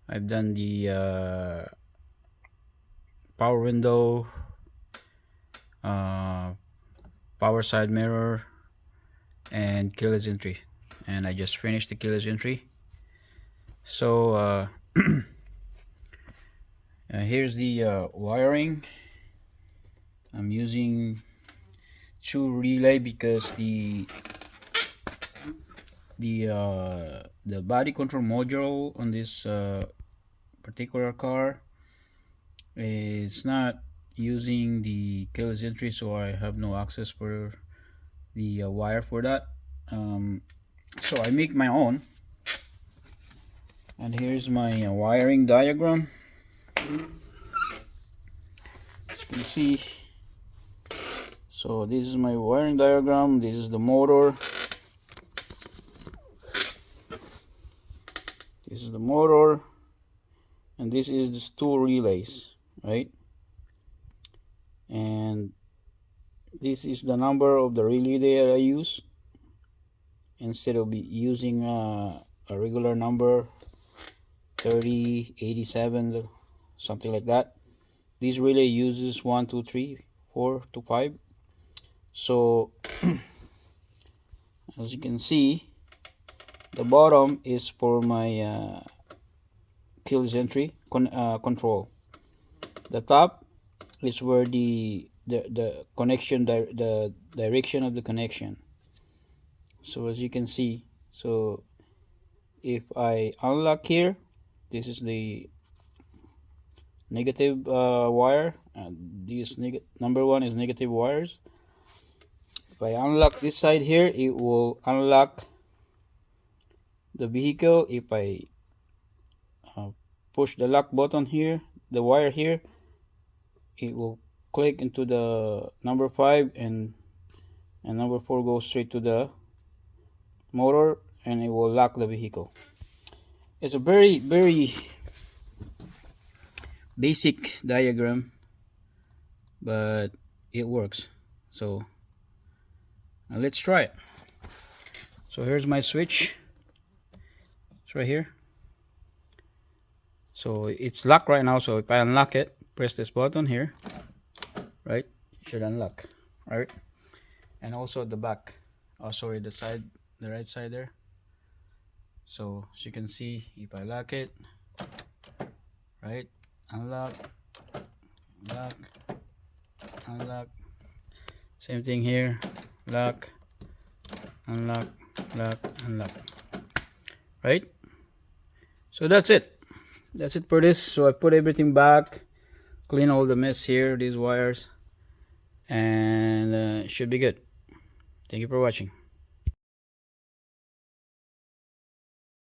I've done the power window, uh, power side mirror, and keyless entry, and I just finished the keyless entry. So here's the wiring. I'm using two relay because the body control module on this particular car is not using the keyless entry, so I have no access for the wire for that. So I make my own, and here's my wiring diagram. As you can see, so this is my wiring diagram. This is the motor. This is the motor, and this is the two relays, right? And this is the number of the relay that I use instead of using a regular number 30, 87, something like that. This relay uses 1, 2, 3, 4 to 5. So as you can see, the bottom is for my keyless entry control. The top is where the connection, the direction of the connection. So as you can see, so if I unlock here, this is the negative wire, and this number one is negative wires. If I unlock this side here, it will unlock the vehicle. If I push the lock button here, the wire here, it will click into the number 5, and number 4 goes straight to the motor, and it will lock the vehicle. It's a very basic diagram, but it works. So let's try it. So here's my switch. It's right here. So it's locked right now, so if I unlock it, press this button here, right, it should unlock, right? And also the back, oh sorry, the side, the right side there. So as you can see, if I lock it, right, unlock, lock, unlock, same thing here, lock, unlock, lock, unlock, right? So that's it for this. So I put everything back, clean all the mess here, these wires, and it should be good. Thank you for watching.